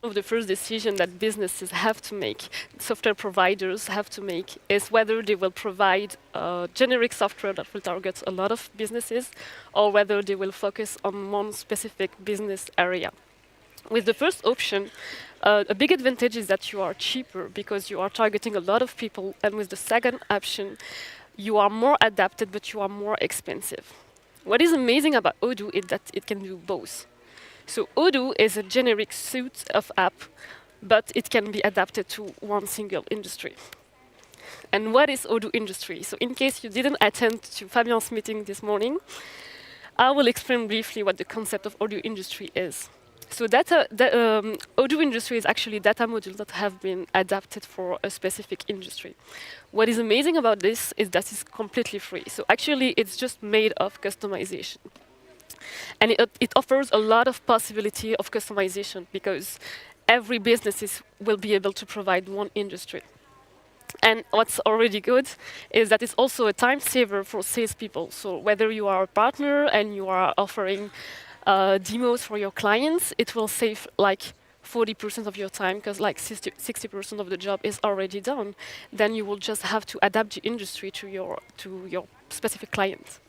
of the first decision that businesses have to make, software providers have to make, is whether they will provide generic software that will target a lot of businesses, or whether they will focus on one specific business area. With the first option, a big advantage is that you are cheaper because you are targeting a lot of people, and with the second option, you are more adapted, but you are more expensive. What is amazing about Odoo is that it can do both. So Odoo is a generic suite of app, but it can be adapted to one single industry. And what is Odoo industry? So in case you didn't attend to Fabian's meeting this morning, I will explain briefly what the concept of Odoo industry is. So Odoo industry is actually data modules that have been adapted for a specific industry. What is amazing about this is that it's completely free. So actually, it's just made of customization. And it offers a lot of possibility of customization because every business will be able to provide one industry. And what's already good is that it's also a time saver for salespeople. So whether you are a partner and you are offering demos for your clients, it will save like 40% of your time because like 60% of the job is already done. Then you will just have to adapt the industry to your specific client.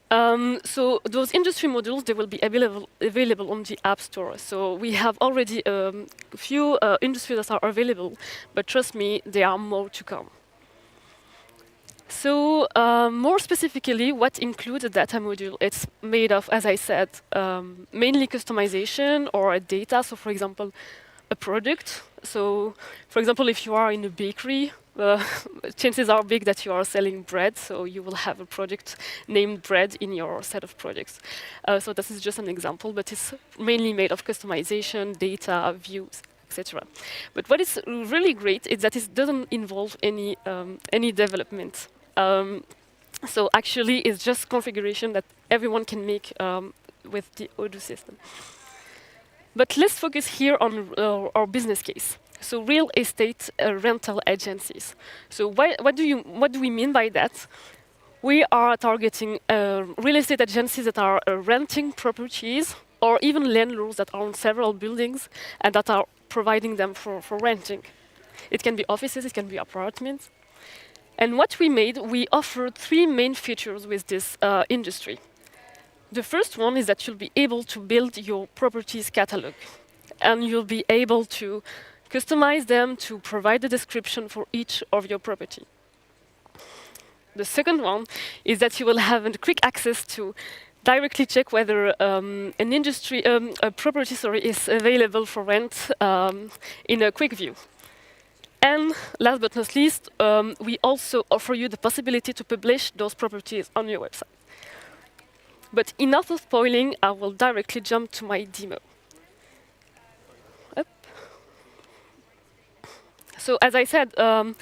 So those industry modules, they will be available on the App Store. So we have already a few industries that are available, but trust me, there are more to come. So more specifically, what includes a data module? It's made of, as I said, mainly customization or a data. So for example, a product. So for example, if you are in a bakery, chances are big that you are selling bread, so you will have a product named bread in your set of products. So this is just an example, but it's mainly made of customization, data, views, etc. But what is really great is that it doesn't involve any development. So actually, it's just configuration that everyone can make with the Odoo system. But let's focus here on our business case. So real estate rental agencies. So what do we mean by that? We are targeting real estate agencies that are renting properties, or even landlords that own several buildings and that are providing them for renting. It can be offices, it can be apartments. And what we offer three main features with this industry. The first one is that you'll be able to build your properties catalog, and you'll be able to customize them to provide a description for each of your property. The second one is that you will have a quick access to directly check whether a property is available for rent in a quick view. And last but not least, we also offer you the possibility to publish those properties on your website. But enough of spoiling, I will directly jump to my demo. Up. So as I said, the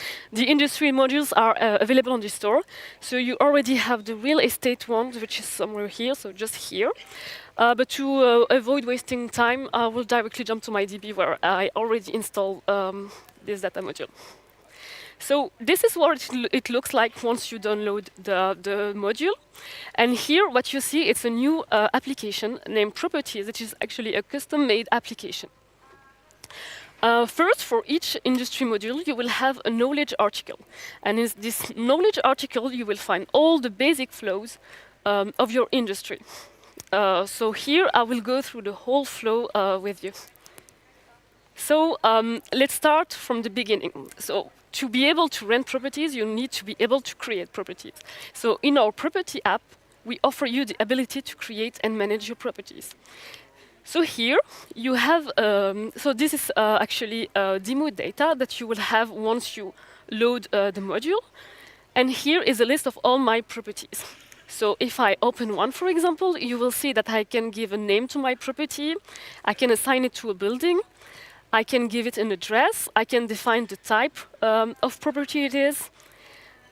industry modules are available on the store. So you already have the real estate one, which is somewhere here, so just here. But to avoid wasting time, I will directly jump to my DB where I already installed this data module. So this is what it looks like once you download the module. And here what you see, it's a new application named Properties, which is actually a custom-made application. First, for each industry module, you will have a knowledge article. And in this knowledge article, you will find all the basic flows of your industry. So here, I will go through the whole flow with you. So let's start from the beginning. So to be able to rent properties, you need to be able to create properties. So in our property app, we offer you the ability to create and manage your properties. So here you have, so this is actually demo data that you will have once you load the module. And here is a list of all my properties. So if I open one, for example, you will see that I can give a name to my property. I can assign it to a building. I can give it an address. I can define the type of property it is.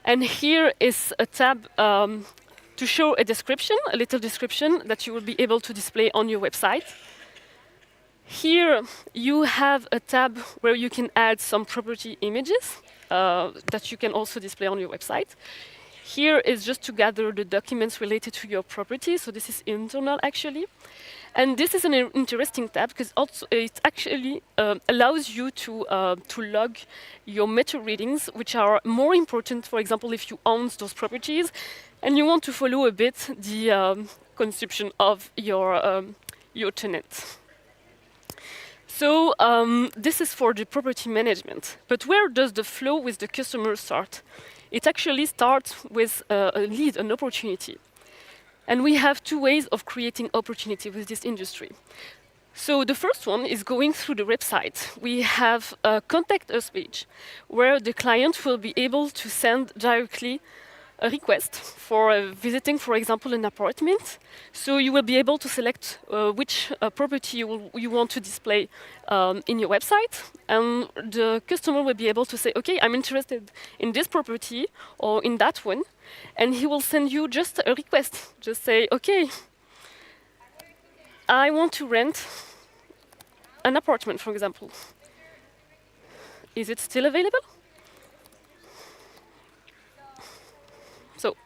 And here is a tab to show a description, a little description that you will be able to display on your website. Here you have a tab where you can add some property images that you can also display on your website. Here is just to gather the documents related to your property. So this is internal actually. And this is an interesting tab because also it actually allows you to log your meter readings, which are more important, for example, if you own those properties and you want to follow a bit the consumption of your tenant. So this is for the property management. But where does the flow with the customer start? It actually starts with a lead, an opportunity. And we have two ways of creating opportunity with this industry. So the first one is going through the website. We have a contact us page where the client will be able to send directly a request for visiting, for example, an apartment. So you will be able to select which property you want to display in your website. And the customer will be able to say, okay, I'm interested in this property or in that one. And he will send you just a request. Just say, okay, I want to rent an apartment, for example. Is it still available? So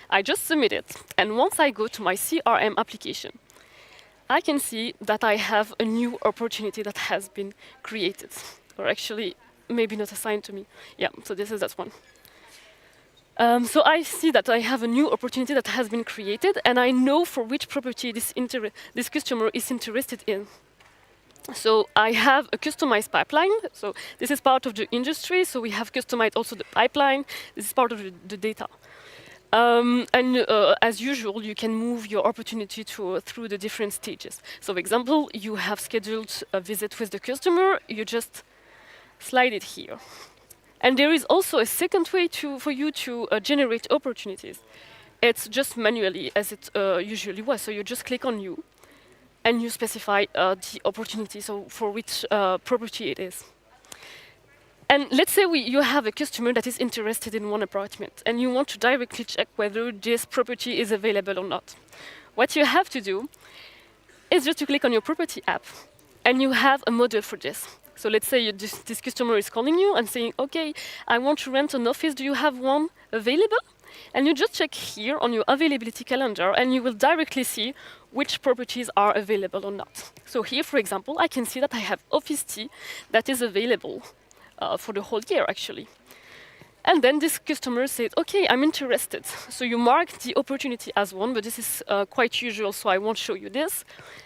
I just submit it. And once I go to my CRM application, I can see that I have a new opportunity that has been created. Or actually, maybe not assigned to me. Yeah, so this is that one. So I see that I have a new opportunity that has been created, and I know for which property this customer is interested in. So I have a customized pipeline. So this is part of the industry. So we have customized also the pipeline. This is part of the data. As usual, you can move your opportunity through the different stages. So, for example, you have scheduled a visit with the customer. You just slide it here. And there is also a second way for you to generate opportunities. It's just manually, as it usually was. So you just click on New, and you specify the opportunity, so for which property it is. And let's say you have a customer that is interested in one apartment, and you want to directly check whether this property is available or not. What you have to do is just to click on your property app, and you have a model for this. So let's say this customer is calling you and saying, okay, I want to rent an office. Do you have one available? And you just check here on your availability calendar, and you will directly see which properties are available or not. So here, for example, I can see that I have Office T that is available for the whole year, actually. And then this customer says, okay, I'm interested. So you mark the opportunity as one, but this is quite usual, so I won't show you this.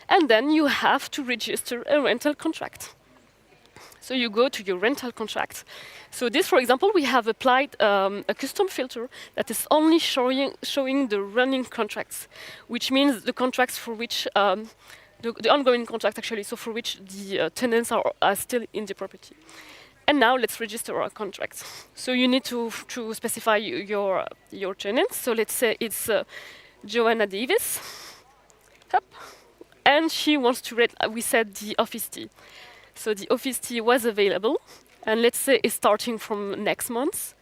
And then you have to register a rental contract. So you go to your rental contract. So this, for example, we have applied a custom filter that is only showing the running contracts, which means the contracts for which, the ongoing contract actually, so for which the tenants are still in the property. And now let's register our contract. So you need to specify your tenants. So let's say it's Joanna Davis. Yep. And she wants to rent, we said, the Office T. So the Office T was available, and let's say it's starting from next month.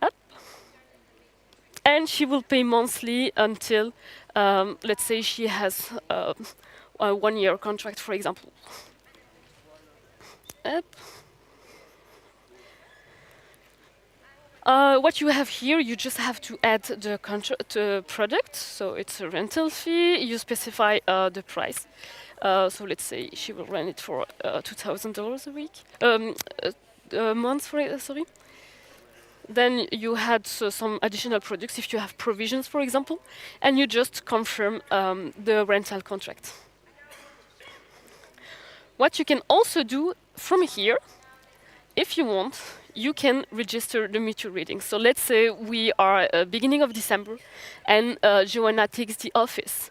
Up. And she will pay monthly until, let's say she has a 1-year contract, for example. Up. What you have here, you just have to add the product. So it's a rental fee. You specify the price. So let's say she will rent it for $2,000 a week, a month. Sorry. Then you had some additional products if you have provisions, for example, and you just confirm the rental contract. What you can also do from here, if you want, you can register the meter reading. So let's say we are beginning of December, and Joanna takes the office.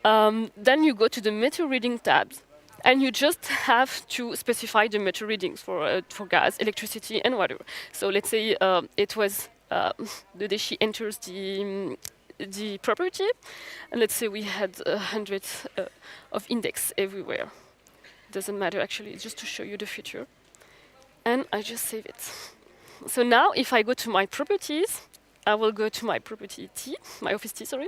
Then you go to the meter reading tab, and you just have to specify the meter readings for gas, electricity, and water. So let's say it was the day she enters the property, and let's say we had 100 of index everywhere. Doesn't matter actually, it's just to show you the future. And I just save it. So now if I go to my properties, I will go to my property T, my Office T, sorry.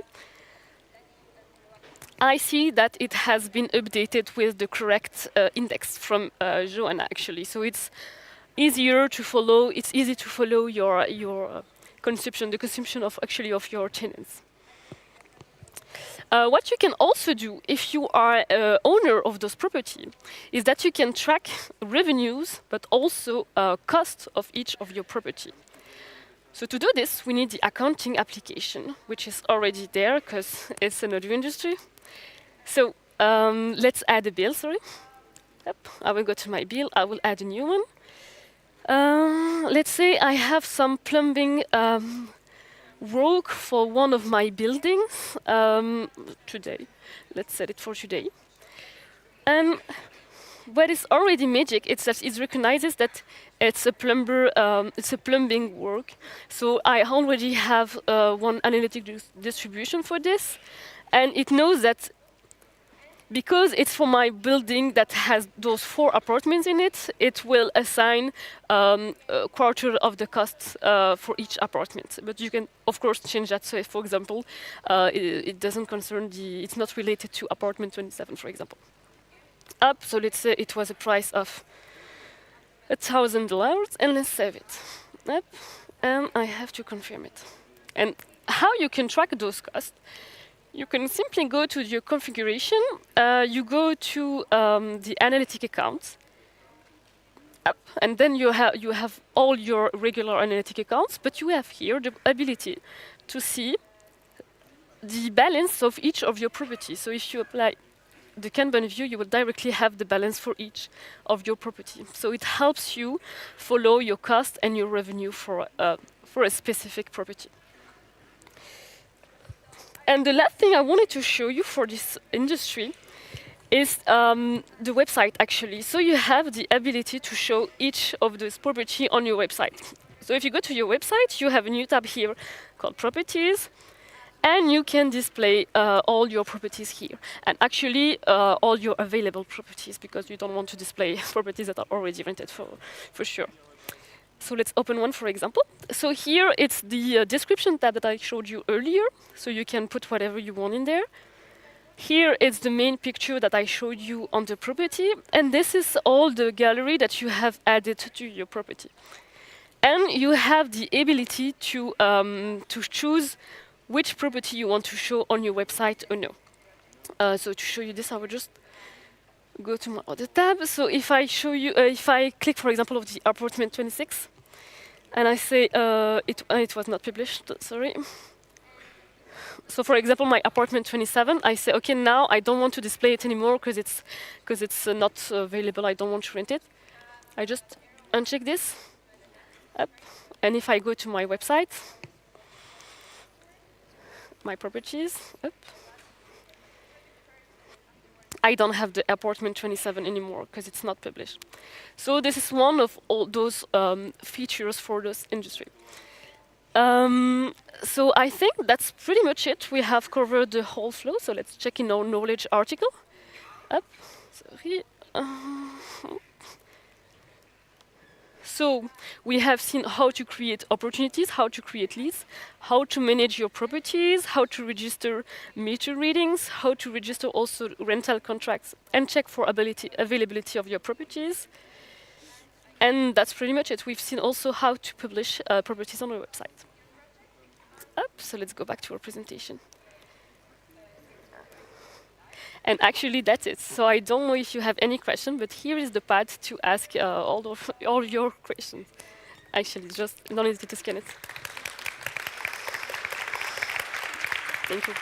I see that it has been updated with the correct index from Joanna, actually. So it's easier to follow. It's easy to follow your consumption, the consumption of actually of your tenants. What you can also do if you are owner of those property is that you can track revenues, but also cost of each of your property. So to do this, we need the accounting application, which is already there because it's an Odoo industry. So let's add a bill, sorry. Yep, I will go to my bill, I will add a new one. Let's say I have some plumbing work for one of my buildings today. Let's set it for today. And what is already magic is that it recognizes that it's a plumber, it's a plumbing work. So I already have one analytic distribution for this, and it knows that because it's for my building that has those 4 apartments in it, it will assign a quarter of the costs for each apartment. But you can, of course, change that. So if, for example, it doesn't concern it's not related to apartment 27, for example. So let's say it was a price of $1,000, and let's save it. Yep. And I have to confirm it. And how you can track those costs? You can simply go to your configuration, you go to the analytic accounts, and then you have all your regular analytic accounts, but you have here the ability to see the balance of each of your properties. So if you apply the Kanban view, you will directly have the balance for each of your property. So it helps you follow your cost and your revenue for a specific property. And the last thing I wanted to show you for this industry is the website, actually. So you have the ability to show each of those property on your website. So if you go to your website, you have a new tab here called Properties, and you can display all your properties here. And actually, all your available properties, because you don't want to display properties that are already rented for sure. So let's open one, for example. So here it's the description tab that I showed you earlier. So you can put whatever you want in there. Here it's the main picture that I showed you on the property. And this is all the gallery that you have added to your property. And you have the ability to choose which property you want to show on your website or no. So to show you this, I will just go to my other tab. So if I show you, if I click, for example, of the apartment 26, and I say it was not published, sorry. So for example, my apartment 27, I say, okay, now I don't want to display it anymore because it's not available. I don't want to rent it. I just uncheck this, up, and if I go to my website, my properties, up, I don't have the apartment 27 anymore because it's not published. So this is one of all those features for this industry. So I think that's pretty much it. We have covered the whole flow. So let's check in our knowledge article. Up, sorry. So we have seen how to create opportunities, how to create leads, how to manage your properties, how to register meter readings, how to register also rental contracts, and check for availability of your properties. And that's pretty much it. We've seen also how to publish properties on our website. So let's go back to our presentation. And actually, that's it. So I don't know if you have any question, but here is the pad to ask all your questions. Actually, just don't hesitate to scan it. Thank you.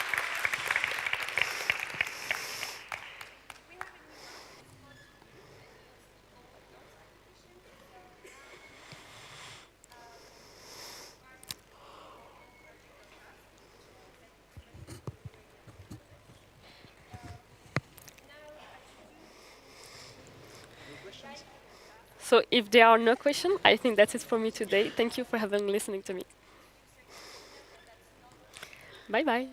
So if there are no questions, I think that's it for me today. Thank you for listening to me. Bye-bye.